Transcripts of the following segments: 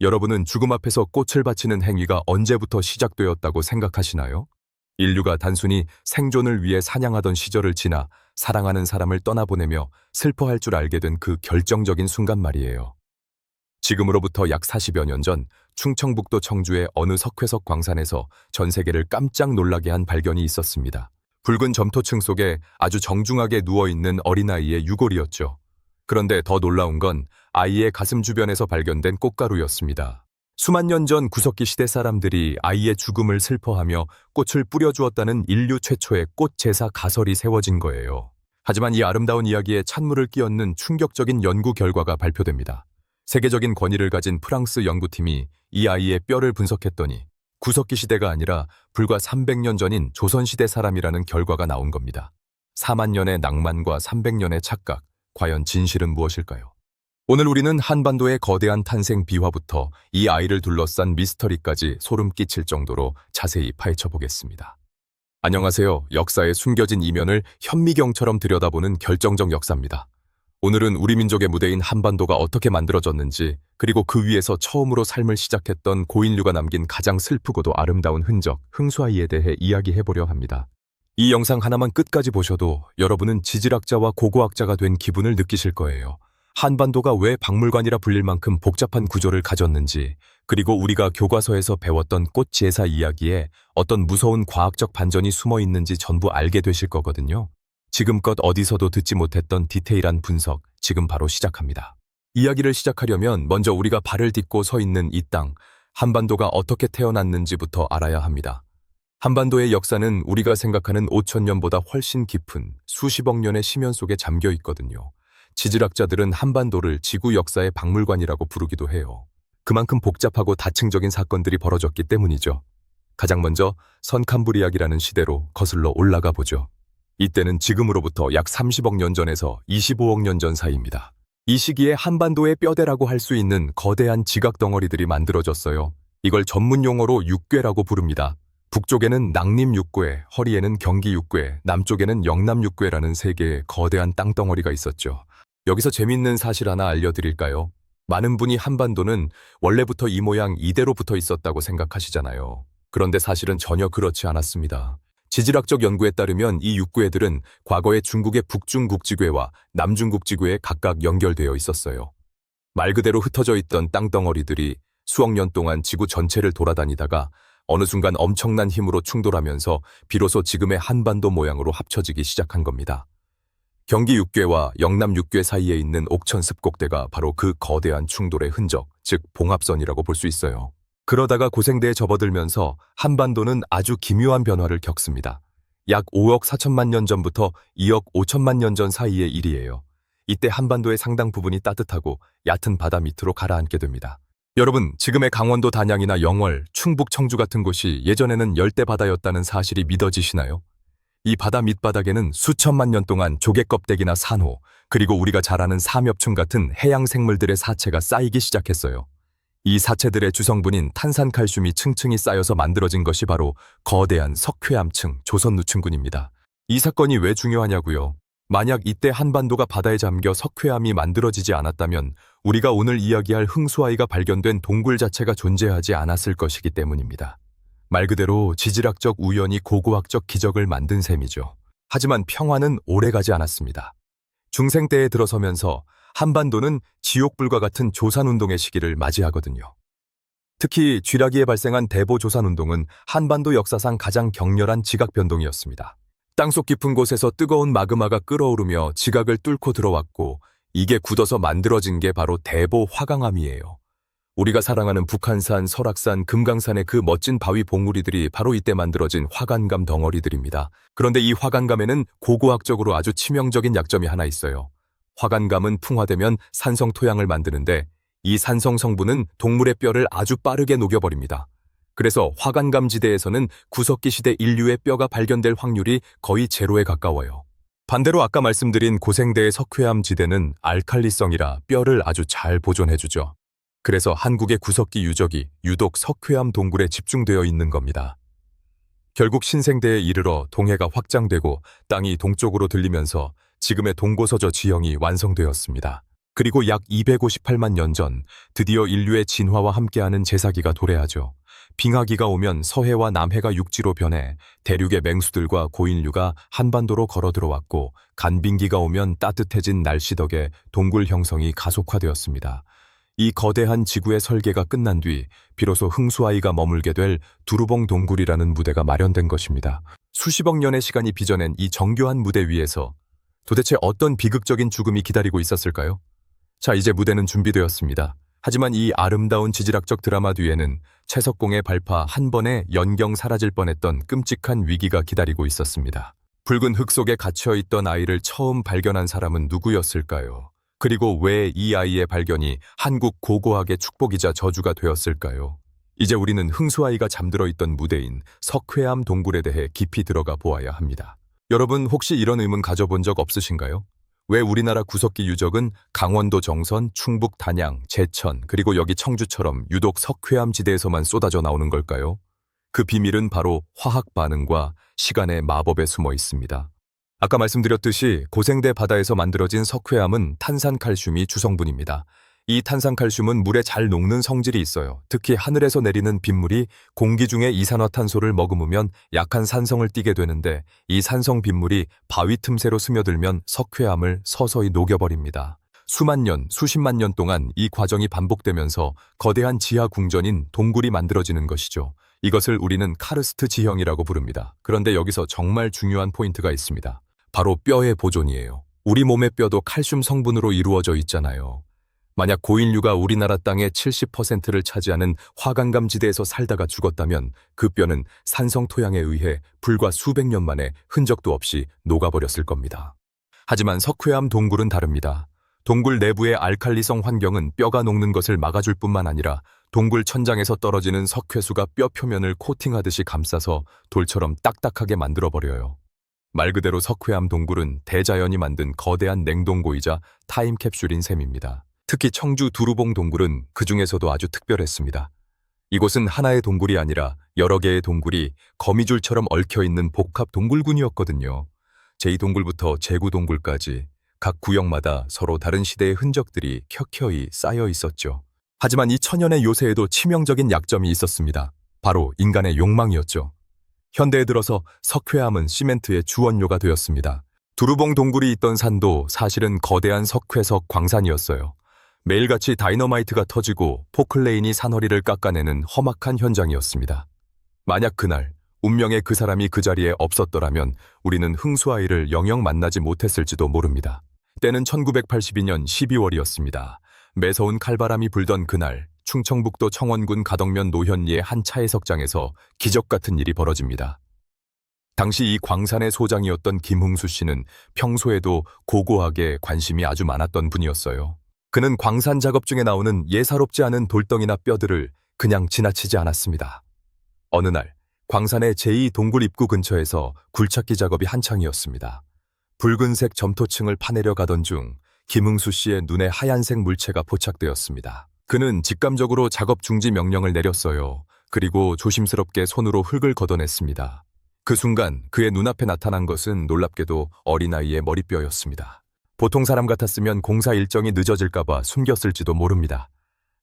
여러분은 죽음 앞에서 꽃을 바치는 행위가 언제부터 시작되었다고 생각하시나요? 인류가 단순히 생존을 위해 사냥하던 시절을 지나 사랑하는 사람을 떠나보내며 슬퍼할 줄 알게 된 그 결정적인 순간 말이에요. 지금으로부터 약 40여 년 전 충청북도 청주의 어느 석회석 광산에서 전 세계를 깜짝 놀라게 한 발견이 있었습니다. 붉은 점토층 속에 아주 정중하게 누워있는 어린아이의 유골이었죠. 그런데 더 놀라운 건 아이의 가슴 주변에서 발견된 꽃가루였습니다. 수만 년 전 구석기 시대 사람들이 아이의 죽음을 슬퍼하며 꽃을 뿌려주었다는 인류 최초의 꽃 제사 가설이 세워진 거예요. 하지만 이 아름다운 이야기에 찬물을 끼얹는 충격적인 연구 결과가 발표됩니다. 세계적인 권위를 가진 프랑스 연구팀이 이 아이의 뼈를 분석했더니 구석기 시대가 아니라 불과 300년 전인 조선시대 사람이라는 결과가 나온 겁니다. 4만 년의 낭만과 300년의 착각, 과연 진실은 무엇일까요? 오늘 우리는 한반도의 거대한 탄생 비화부터 이 아이를 둘러싼 미스터리까지 소름 끼칠 정도로 자세히 파헤쳐 보겠습니다. 안녕하세요. 역사의 숨겨진 이면을 현미경처럼 들여다보는 결정적 역사입니다. 오늘은 우리 민족의 무대인 한반도가 어떻게 만들어졌는지, 그리고 그 위에서 처음으로 삶을 시작했던 고인류가 남긴 가장 슬프고도 아름다운 흔적, 흥수아이에 대해 이야기해보려 합니다. 이 영상 하나만 끝까지 보셔도 여러분은 지질학자와 고고학자가 된 기분을 느끼실 거예요. 한반도가 왜 박물관이라 불릴 만큼 복잡한 구조를 가졌는지, 그리고 우리가 교과서에서 배웠던 꽃 제사 이야기에 어떤 무서운 과학적 반전이 숨어 있는지 전부 알게 되실 거거든요. 지금껏 어디서도 듣지 못했던 디테일한 분석, 지금 바로 시작합니다. 이야기를 시작하려면 먼저 우리가 발을 딛고 서 있는 이 땅, 한반도가 어떻게 태어났는지부터 알아야 합니다. 한반도의 역사는 우리가 생각하는 5,000년보다 훨씬 깊은 수십억 년의 심연 속에 잠겨 있거든요. 지질학자들은 한반도를 지구 역사의 박물관이라고 부르기도 해요. 그만큼 복잡하고 다층적인 사건들이 벌어졌기 때문이죠. 가장 먼저 선캄브리아기라는 시대로 거슬러 올라가 보죠. 이때는 지금으로부터 약 30억 년 전에서 25억 년 전 사이입니다. 이 시기에 한반도의 뼈대라고 할 수 있는 거대한 지각 덩어리들이 만들어졌어요. 이걸 전문 용어로 육괴라고 부릅니다. 북쪽에는 낭림육괴, 허리에는 경기육괴, 남쪽에는 영남육괴라는 세 개의 거대한 땅덩어리가 있었죠. 여기서 재밌는 사실 하나 알려드릴까요? 많은 분이 한반도는 원래부터 이 모양 이대로 붙어 있었다고 생각하시잖아요. 그런데 사실은 전혀 그렇지 않았습니다. 지질학적 연구에 따르면 이 육괴들은 과거에 중국의 북중국지괴와 남중국지괴에 각각 연결되어 있었어요. 말 그대로 흩어져 있던 땅덩어리들이 수억 년 동안 지구 전체를 돌아다니다가 어느 순간 엄청난 힘으로 충돌하면서 비로소 지금의 한반도 모양으로 합쳐지기 시작한 겁니다. 경기 육괴와 영남 육괴 사이에 있는 옥천 습곡대가 바로 그 거대한 충돌의 흔적, 즉 봉합선이라고 볼 수 있어요. 그러다가 고생대에 접어들면서 한반도는 아주 기묘한 변화를 겪습니다. 약 5억 4천만 년 전부터 2억 5천만 년 전 사이의 일이에요. 이때 한반도의 상당 부분이 따뜻하고 얕은 바다 밑으로 가라앉게 됩니다. 여러분, 지금의 강원도 단양이나 영월, 충북 청주 같은 곳이 예전에는 열대바다였다는 사실이 믿어지시나요? 이 바다 밑바닥에는 수천만 년 동안 조개껍데기나 산호, 그리고 우리가 잘 아는 삼엽충 같은 해양 생물들의 사체가 쌓이기 시작했어요. 이 사체들의 주성분인 탄산칼슘이 층층이 쌓여서 만들어진 것이 바로 거대한 석회암층, 조선누층군입니다. 이 사건이 왜 중요하냐고요? 만약 이때 한반도가 바다에 잠겨 석회암이 만들어지지 않았다면 우리가 오늘 이야기할 흥수아이가 발견된 동굴 자체가 존재하지 않았을 것이기 때문입니다. 말 그대로 지질학적 우연이 고고학적 기적을 만든 셈이죠. 하지만 평화는 오래가지 않았습니다. 중생대에 들어서면서 한반도는 지옥불과 같은 조산운동의 시기를 맞이하거든요. 특히 쥐라기에 발생한 대보조산운동은 한반도 역사상 가장 격렬한 지각변동이었습니다. 땅속 깊은 곳에서 뜨거운 마그마가 끓어오르며 지각을 뚫고 들어왔고, 이게 굳어서 만들어진 게 바로 대보 화강암이에요. 우리가 사랑하는 북한산, 설악산, 금강산의 그 멋진 바위 봉우리들이 바로 이때 만들어진 화관감 덩어리들입니다. 그런데 이 화관감에는 고고학적으로 아주 치명적인 약점이 하나 있어요. 화관감은 풍화되면 산성 토양을 만드는데 이 산성 성분은 동물의 뼈를 아주 빠르게 녹여버립니다. 그래서 화관감 지대에서는 구석기 시대 인류의 뼈가 발견될 확률이 거의 제로에 가까워요. 반대로 아까 말씀드린 고생대의 석회암 지대는 알칼리성이라 뼈를 아주 잘 보존해주죠. 그래서 한국의 구석기 유적이 유독 석회암 동굴에 집중되어 있는 겁니다. 결국 신생대에 이르러 동해가 확장되고 땅이 동쪽으로 들리면서 지금의 동고서저 지형이 완성되었습니다. 그리고 약 258만 년 전 드디어 인류의 진화와 함께하는 제사기가 도래하죠. 빙하기가 오면 서해와 남해가 육지로 변해 대륙의 맹수들과 고인류가 한반도로 걸어 들어왔고, 간빙기가 오면 따뜻해진 날씨 덕에 동굴 형성이 가속화되었습니다. 이 거대한 지구의 설계가 끝난 뒤 비로소 흥수아이가 머물게 될 두루봉 동굴이라는 무대가 마련된 것입니다. 수십억 년의 시간이 빚어낸 이 정교한 무대 위에서 도대체 어떤 비극적인 죽음이 기다리고 있었을까요? 자, 이제 무대는 준비되었습니다. 하지만 이 아름다운 지질학적 드라마 뒤에는 채석공의 발파 한 번에 연경 사라질 뻔했던 끔찍한 위기가 기다리고 있었습니다. 붉은 흙 속에 갇혀있던 아이를 처음 발견한 사람은 누구였을까요? 그리고 왜 이 아이의 발견이 한국 고고학의 축복이자 저주가 되었을까요? 이제 우리는 흥수아이가 잠들어 있던 무대인 석회암 동굴에 대해 깊이 들어가 보아야 합니다. 여러분, 혹시 이런 의문 가져본 적 없으신가요? 왜 우리나라 구석기 유적은 강원도 정선, 충북 단양, 제천, 그리고 여기 청주처럼 유독 석회암 지대에서만 쏟아져 나오는 걸까요? 그 비밀은 바로 화학 반응과 시간의 마법에 숨어 있습니다. 아까 말씀드렸듯이 고생대 바다에서 만들어진 석회암은 탄산칼슘이 주성분입니다. 이 탄산칼슘은 물에 잘 녹는 성질이 있어요. 특히 하늘에서 내리는 빗물이 공기 중에 이산화탄소를 머금으면 약한 산성을 띠게 되는데, 이 산성 빗물이 바위 틈새로 스며들면 석회암을 서서히 녹여버립니다. 수만 년, 수십만 년 동안 이 과정이 반복되면서 거대한 지하 궁전인 동굴이 만들어지는 것이죠. 이것을 우리는 카르스트 지형이라고 부릅니다. 그런데 여기서 정말 중요한 포인트가 있습니다. 바로 뼈의 보존이에요. 우리 몸의 뼈도 칼슘 성분으로 이루어져 있잖아요. 만약 고인류가 우리나라 땅의 70%를 차지하는 화강감 지대에서 살다가 죽었다면 그 뼈는 산성 토양에 의해 불과 수백 년 만에 흔적도 없이 녹아버렸을 겁니다. 하지만 석회암 동굴은 다릅니다. 동굴 내부의 알칼리성 환경은 뼈가 녹는 것을 막아줄 뿐만 아니라 동굴 천장에서 떨어지는 석회수가 뼈 표면을 코팅하듯이 감싸서 돌처럼 딱딱하게 만들어버려요. 말 그대로 석회암 동굴은 대자연이 만든 거대한 냉동고이자 타임캡슐인 셈입니다. 특히 청주 두루봉 동굴은 그 중에서도 아주 특별했습니다. 이곳은 하나의 동굴이 아니라 여러 개의 동굴이 거미줄처럼 얽혀있는 복합 동굴군이었거든요. 제2동굴부터 제9동굴까지 각 구역마다 서로 다른 시대의 흔적들이 켜켜이 쌓여 있었죠. 하지만 이 천연의 요새에도 치명적인 약점이 있었습니다. 바로 인간의 욕망이었죠. 현대에 들어서 석회암은 시멘트의 주원료가 되었습니다. 두루봉 동굴이 있던 산도 사실은 거대한 석회석 광산이었어요. 매일같이 다이너마이트가 터지고 포클레인이 산허리를 깎아내는 험악한 현장이었습니다. 만약 그날 운명의 그 사람이 그 자리에 없었더라면 우리는 흥수아이를 영영 만나지 못했을지도 모릅니다. 때는 1982년 12월이었습니다. 매서운 칼바람이 불던 그날, 충청북도 청원군 가덕면 노현리의 한 차해석장에서 기적 같은 일이 벌어집니다. 당시 이 광산의 소장이었던 김흥수 씨는 평소에도 고고학에 관심이 아주 많았던 분이었어요. 그는 광산 작업 중에 나오는 예사롭지 않은 돌덩이나 뼈들을 그냥 지나치지 않았습니다. 어느 날 광산의 제2동굴 입구 근처에서 굴착기 작업이 한창이었습니다. 붉은색 점토층을 파내려 가던 중 김흥수 씨의 눈에 하얀색 물체가 포착되었습니다. 그는 직감적으로 작업 중지 명령을 내렸어요. 그리고 조심스럽게 손으로 흙을 걷어냈습니다. 그 순간 그의 눈앞에 나타난 것은 놀랍게도 어린아이의 머리뼈였습니다. 보통 사람 같았으면 공사 일정이 늦어질까봐 숨겼을지도 모릅니다.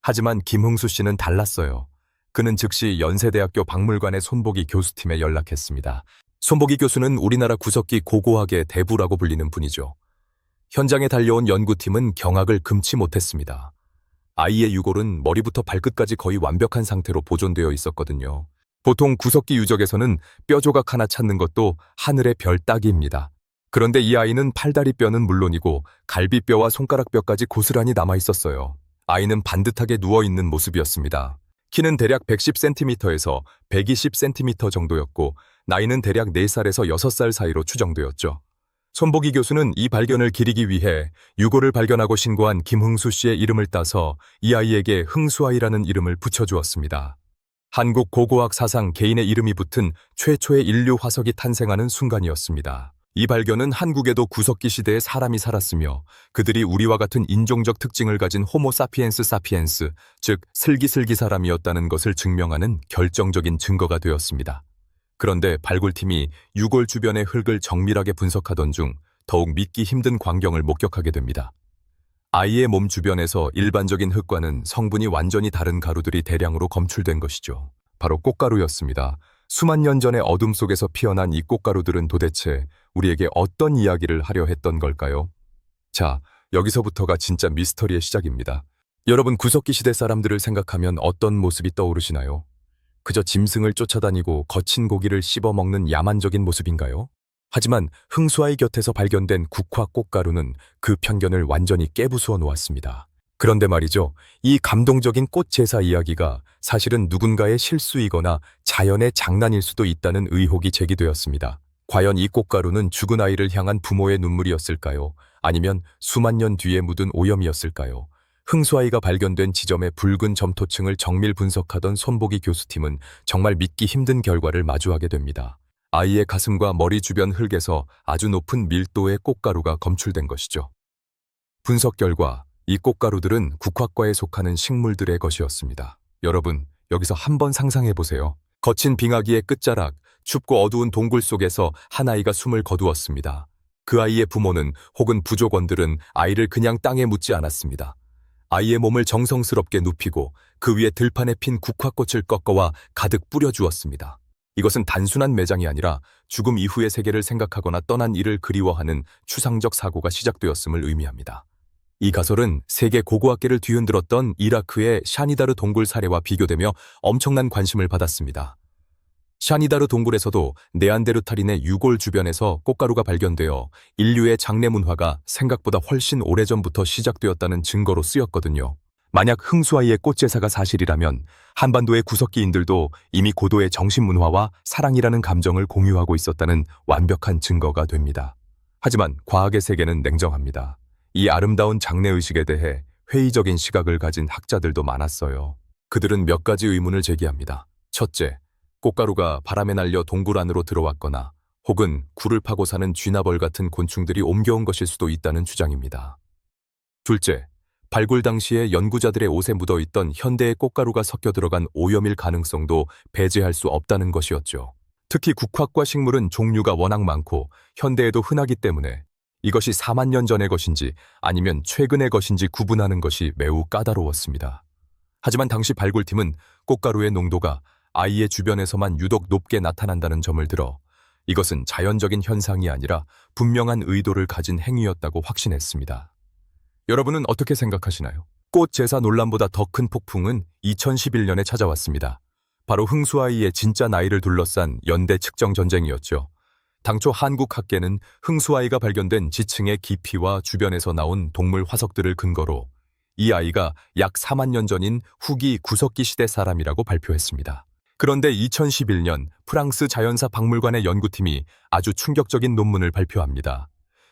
하지만 김흥수 씨는 달랐어요. 그는 즉시 연세대학교 박물관의 손보기 교수팀에 연락했습니다. 손보기 교수는 우리나라 구석기 고고학의 대부라고 불리는 분이죠. 현장에 달려온 연구팀은 경악을 금치 못했습니다. 아이의 유골은 머리부터 발끝까지 거의 완벽한 상태로 보존되어 있었거든요. 보통 구석기 유적에서는 뼈 조각 하나 찾는 것도 하늘의 별 따기입니다. 그런데 이 아이는 팔다리 뼈는 물론이고 갈비뼈와 손가락뼈까지 고스란히 남아있었어요. 아이는 반듯하게 누워있는 모습이었습니다. 키는 대략 110cm에서 120cm 정도였고 나이는 대략 4살에서 6살 사이로 추정되었죠. 손보기 교수는 이 발견을 기리기 위해 유골을 발견하고 신고한 김흥수 씨의 이름을 따서 이 아이에게 흥수아이라는 이름을 붙여주었습니다. 한국 고고학 사상 개인의 이름이 붙은 최초의 인류 화석이 탄생하는 순간이었습니다. 이 발견은 한국에도 구석기 시대에 사람이 살았으며 그들이 우리와 같은 인종적 특징을 가진 호모 사피엔스 사피엔스, 즉 슬기슬기 사람이었다는 것을 증명하는 결정적인 증거가 되었습니다. 그런데 발굴팀이 유골 주변의 흙을 정밀하게 분석하던 중 더욱 믿기 힘든 광경을 목격하게 됩니다. 아이의 몸 주변에서 일반적인 흙과는 성분이 완전히 다른 가루들이 대량으로 검출된 것이죠. 바로 꽃가루였습니다. 수만 년 전의 어둠 속에서 피어난 이 꽃가루들은 도대체 우리에게 어떤 이야기를 하려 했던 걸까요? 자, 여기서부터가 진짜 미스터리의 시작입니다. 여러분, 구석기 시대 사람들을 생각하면 어떤 모습이 떠오르시나요? 그저 짐승을 쫓아다니고 거친 고기를 씹어먹는 야만적인 모습인가요? 하지만 흥수아이 곁에서 발견된 국화 꽃가루는 그 편견을 완전히 깨부수어 놓았습니다. 그런데 말이죠, 이 감동적인 꽃 제사 이야기가 사실은 누군가의 실수이거나 자연의 장난일 수도 있다는 의혹이 제기되었습니다. 과연 이 꽃가루는 죽은 아이를 향한 부모의 눈물이었을까요? 아니면 수만 년 뒤에 묻은 오염이었을까요? 흥수아이가 발견된 지점의 붉은 점토층을 정밀 분석하던 손보기 교수팀은 정말 믿기 힘든 결과를 마주하게 됩니다. 아이의 가슴과 머리 주변 흙에서 아주 높은 밀도의 꽃가루가 검출된 것이죠. 분석 결과 이 꽃가루들은 국화과에 속하는 식물들의 것이었습니다. 여러분, 여기서 한번 상상해 보세요. 거친 빙하기의 끝자락, 춥고 어두운 동굴 속에서 한 아이가 숨을 거두었습니다. 그 아이의 부모는 혹은 부족원들은 아이를 그냥 땅에 묻지 않았습니다. 아이의 몸을 정성스럽게 눕히고 그 위에 들판에 핀 국화꽃을 꺾어와 가득 뿌려주었습니다. 이것은 단순한 매장이 아니라 죽음 이후의 세계를 생각하거나 떠난 이를 그리워하는 추상적 사고가 시작되었음을 의미합니다. 이 가설은 세계 고고학계를 뒤흔들었던 이라크의 샤니다르 동굴 사례와 비교되며 엄청난 관심을 받았습니다. 샤니다르 동굴에서도 네안데르탈인의 유골 주변에서 꽃가루가 발견되어 인류의 장례 문화가 생각보다 훨씬 오래전부터 시작되었다는 증거로 쓰였거든요. 만약 흥수아이의 꽃제사가 사실이라면 한반도의 구석기인들도 이미 고도의 정신문화와 사랑이라는 감정을 공유하고 있었다는 완벽한 증거가 됩니다. 하지만 과학의 세계는 냉정합니다. 이 아름다운 장례의식에 대해 회의적인 시각을 가진 학자들도 많았어요. 그들은 몇 가지 의문을 제기합니다. 첫째, 꽃가루가 바람에 날려 동굴 안으로 들어왔거나 혹은 굴을 파고 사는 쥐나벌 같은 곤충들이 옮겨온 것일 수도 있다는 주장입니다. 둘째, 발굴 당시에 연구자들의 옷에 묻어있던 현대의 꽃가루가 섞여 들어간 오염일 가능성도 배제할 수 없다는 것이었죠. 특히 국화과 식물은 종류가 워낙 많고 현대에도 흔하기 때문에 이것이 4만 년 전의 것인지 아니면 최근의 것인지 구분하는 것이 매우 까다로웠습니다. 하지만 당시 발굴팀은 꽃가루의 농도가 아이의 주변에서만 유독 높게 나타난다는 점을 들어 이것은 자연적인 현상이 아니라 분명한 의도를 가진 행위였다고 확신했습니다. 여러분은 어떻게 생각하시나요? 꽃 제사 논란보다 더 큰 폭풍은 2011년에 찾아왔습니다. 바로 흥수아이의 진짜 나이를 둘러싼 연대 측정 전쟁이었죠. 당초 한국 학계는 흥수아이가 발견된 지층의 깊이와 주변에서 나온 동물 화석들을 근거로 이 아이가 약 4만 년 전인 후기 구석기 시대 사람이라고 발표했습니다. 그런데 2011년 프랑스 자연사 박물관의 연구팀이 아주 충격적인 논문을 발표합니다.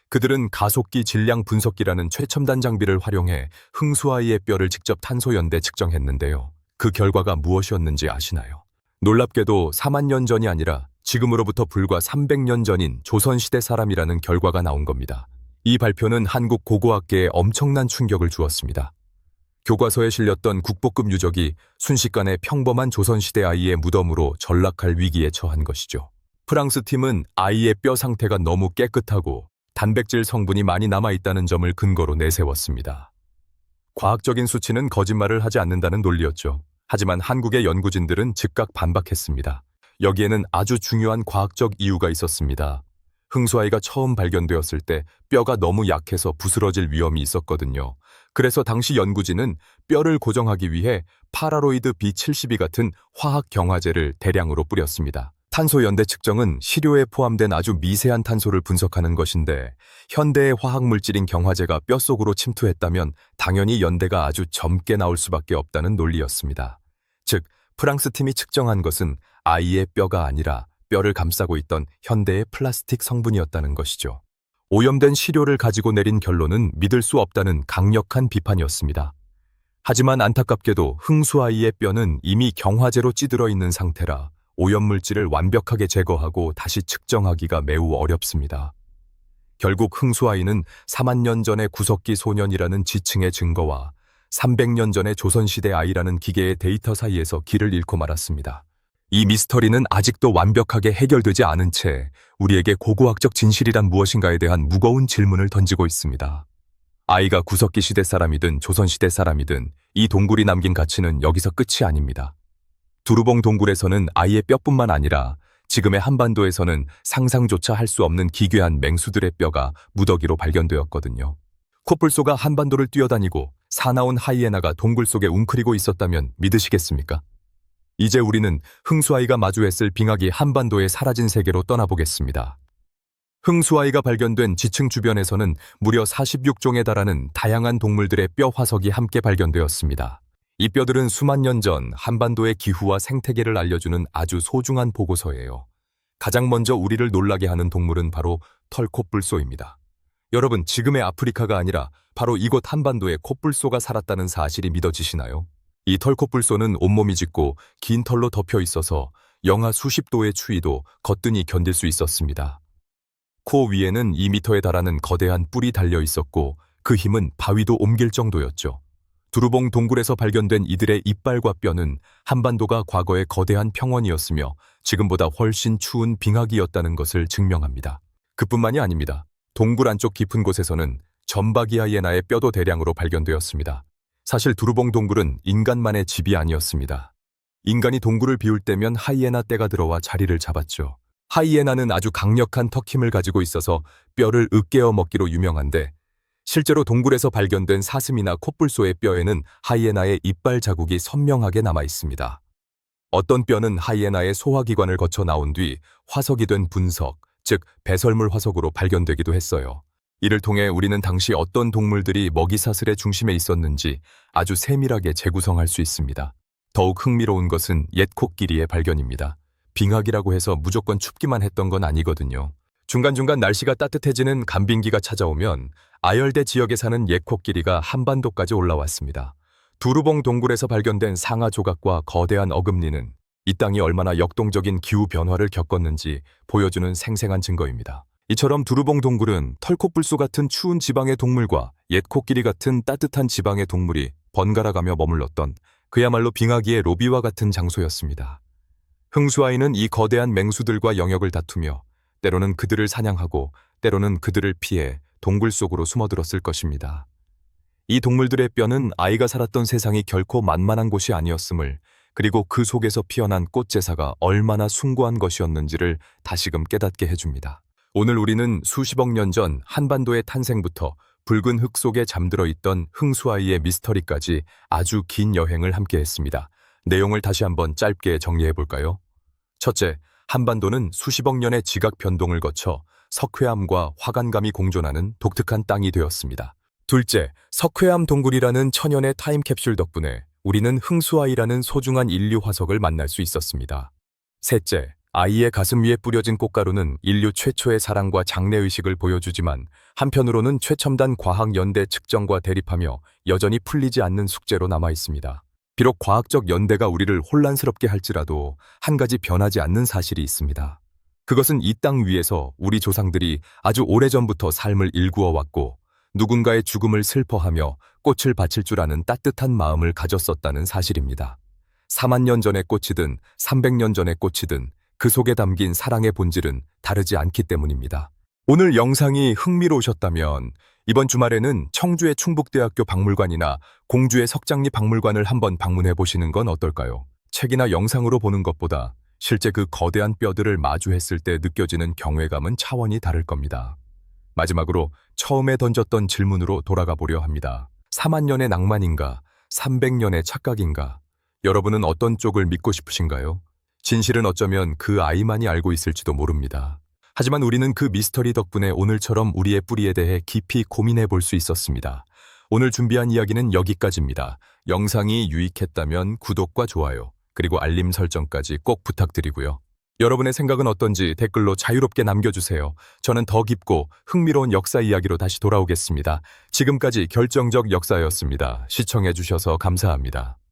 그들은 가속기 질량 분석기라는 최첨단 장비를 활용해 흥수아이의 뼈를 직접 탄소 연대 측정했는데요. 그 결과가 무엇이었는지 아시나요? 놀랍게도 4만 년 전이 아니라 지금으로부터 불과 300년 전인 조선시대 사람이라는 결과가 나온 겁니다. 이 발표는 한국 고고학계에 엄청난 충격을 주었습니다. 교과서에 실렸던 국보급 유적이 순식간에 평범한 조선시대 아이의 무덤으로 전락할 위기에 처한 것이죠. 프랑스 팀은 아이의 뼈 상태가 너무 깨끗하고 단백질 성분이 많이 남아있다는 점을 근거로 내세웠습니다. 과학적인 수치는 거짓말을 하지 않는다는 논리였죠. 하지만 한국의 연구진들은 즉각 반박했습니다. 여기에는 아주 중요한 과학적 이유가 있었습니다. 흥수아이가 처음 발견되었을 때 뼈가 너무 약해서 부스러질 위험이 있었거든요. 그래서 당시 연구진은 뼈를 고정하기 위해 파라로이드 B72 같은 화학 경화제를 대량으로 뿌렸습니다. 탄소 연대 측정은 시료에 포함된 아주 미세한 탄소를 분석하는 것인데 현대의 화학물질인 경화제가 뼈 속으로 침투했다면 당연히 연대가 아주 젊게 나올 수밖에 없다는 논리였습니다. 즉, 프랑스 팀이 측정한 것은 아이의 뼈가 아니라 뼈를 감싸고 있던 현대의 플라스틱 성분이었다는 것이죠. 오염된 시료를 가지고 내린 결론은 믿을 수 없다는 강력한 비판이었습니다. 하지만 안타깝게도 흥수아이의 뼈는 이미 경화제로 찌들어 있는 상태라 오염물질을 완벽하게 제거하고 다시 측정하기가 매우 어렵습니다. 결국 흥수아이는 4만 년 전의 구석기 소년이라는 지층의 증거와 300년 전의 조선시대 아이라는 기계의 데이터 사이에서 길을 잃고 말았습니다. 이 미스터리는 아직도 완벽하게 해결되지 않은 채 우리에게 고고학적 진실이란 무엇인가에 대한 무거운 질문을 던지고 있습니다. 아이가 구석기 시대 사람이든 조선시대 사람이든 이 동굴이 남긴 가치는 여기서 끝이 아닙니다. 두루봉 동굴에서는 아이의 뼈뿐만 아니라 지금의 한반도에서는 상상조차 할 수 없는 기괴한 맹수들의 뼈가 무더기로 발견되었거든요. 코뿔소가 한반도를 뛰어다니고 사나운 하이에나가 동굴 속에 웅크리고 있었다면 믿으시겠습니까? 이제 우리는 흥수아이가 마주했을 빙하기 한반도의 사라진 세계로 떠나보겠습니다. 흥수아이가 발견된 지층 주변에서는 무려 46종에 달하는 다양한 동물들의 뼈 화석이 함께 발견되었습니다. 이 뼈들은 수만 년 전 한반도의 기후와 생태계를 알려주는 아주 소중한 보고서예요. 가장 먼저 우리를 놀라게 하는 동물은 바로 털코뿔소입니다. 여러분, 지금의 아프리카가 아니라 바로 이곳 한반도에 코뿔소가 살았다는 사실이 믿어지시나요? 이 털코뿔소는 온몸이 짙고 긴 털로 덮여 있어서 영하 수십 도의 추위도 거뜬히 견딜 수 있었습니다. 코 위에는 2m에 달하는 거대한 뿔이 달려 있었고 그 힘은 바위도 옮길 정도였죠. 두루봉 동굴에서 발견된 이들의 이빨과 뼈는 한반도가 과거의 거대한 평원이었으며 지금보다 훨씬 추운 빙하기였다는 것을 증명합니다. 그뿐만이 아닙니다. 동굴 안쪽 깊은 곳에서는 점박이 하이에나의 뼈도 대량으로 발견되었습니다. 사실 두루봉 동굴은 인간만의 집이 아니었습니다. 인간이 동굴을 비울 때면 하이에나 떼가 들어와 자리를 잡았죠. 하이에나는 아주 강력한 턱힘을 가지고 있어서 뼈를 으깨어 먹기로 유명한데 실제로 동굴에서 발견된 사슴이나 코뿔소의 뼈에는 하이에나의 이빨 자국이 선명하게 남아 있습니다. 어떤 뼈는 하이에나의 소화기관을 거쳐 나온 뒤 화석이 된 분석, 즉 배설물 화석으로 발견되기도 했어요. 이를 통해 우리는 당시 어떤 동물들이 먹이사슬의 중심에 있었는지 아주 세밀하게 재구성할 수 있습니다. 더욱 흥미로운 것은 옛 코끼리의 발견입니다. 빙하기라고 해서 무조건 춥기만 했던 건 아니거든요. 중간중간 날씨가 따뜻해지는 간빙기가 찾아오면 아열대 지역에 사는 옛 코끼리가 한반도까지 올라왔습니다. 두루봉 동굴에서 발견된 상하 조각과 거대한 어금니는 이 땅이 얼마나 역동적인 기후 변화를 겪었는지 보여주는 생생한 증거입니다. 이처럼 두루봉 동굴은 털코뿔소 같은 추운 지방의 동물과 옛 코끼리 같은 따뜻한 지방의 동물이 번갈아가며 머물렀던 그야말로 빙하기의 로비와 같은 장소였습니다. 흥수아이는 이 거대한 맹수들과 영역을 다투며 때로는 그들을 사냥하고 때로는 그들을 피해 동굴 속으로 숨어들었을 것입니다. 이 동물들의 뼈는 아이가 살았던 세상이 결코 만만한 곳이 아니었음을, 그리고 그 속에서 피어난 꽃제사가 얼마나 숭고한 것이었는지를 다시금 깨닫게 해줍니다. 오늘 우리는 수십억 년 전 한반도의 탄생부터 붉은 흙 속에 잠들어 있던 흥수아이의 미스터리까지 아주 긴 여행을 함께 했습니다. 내용을 다시 한번 짧게 정리해 볼까요? 첫째, 한반도는 수십억 년의 지각 변동을 거쳐 석회암과 화간감이 공존하는 독특한 땅이 되었습니다. 둘째, 석회암 동굴이라는 천연의 타임캡슐 덕분에 우리는 흥수아이라는 소중한 인류 화석을 만날 수 있었습니다. 셋째, 아이의 가슴 위에 뿌려진 꽃가루는 인류 최초의 사랑과 장래의식을 보여주지만 한편으로는 최첨단 과학 연대 측정과 대립하며 여전히 풀리지 않는 숙제로 남아 있습니다. 비록 과학적 연대가 우리를 혼란스럽게 할지라도 한 가지 변하지 않는 사실이 있습니다. 그것은 이 땅 위에서 우리 조상들이 아주 오래전부터 삶을 일구어 왔고 누군가의 죽음을 슬퍼하며 꽃을 바칠 줄 아는 따뜻한 마음을 가졌었다는 사실입니다. 4만 년 전의 꽃이든 300년 전의 꽃이든 그 속에 담긴 사랑의 본질은 다르지 않기 때문입니다. 오늘 영상이 흥미로우셨다면 이번 주말에는 청주의 충북대학교 박물관이나 공주의 석장리 박물관을 한번 방문해 보시는 건 어떨까요? 책이나 영상으로 보는 것보다 실제 그 거대한 뼈들을 마주했을 때 느껴지는 경외감은 차원이 다를 겁니다. 마지막으로 처음에 던졌던 질문으로 돌아가 보려 합니다. 4만 년의 낭만인가? 300년의 착각인가? 여러분은 어떤 쪽을 믿고 싶으신가요? 진실은 어쩌면 그 아이만이 알고 있을지도 모릅니다. 하지만 우리는 그 미스터리 덕분에 오늘처럼 우리의 뿌리에 대해 깊이 고민해 볼 수 있었습니다. 오늘 준비한 이야기는 여기까지입니다. 영상이 유익했다면 구독과 좋아요, 그리고 알림 설정까지 꼭 부탁드리고요. 여러분의 생각은 어떤지 댓글로 자유롭게 남겨주세요. 저는 더 깊고 흥미로운 역사 이야기로 다시 돌아오겠습니다. 지금까지 결정적 역사였습니다. 시청해주셔서 감사합니다.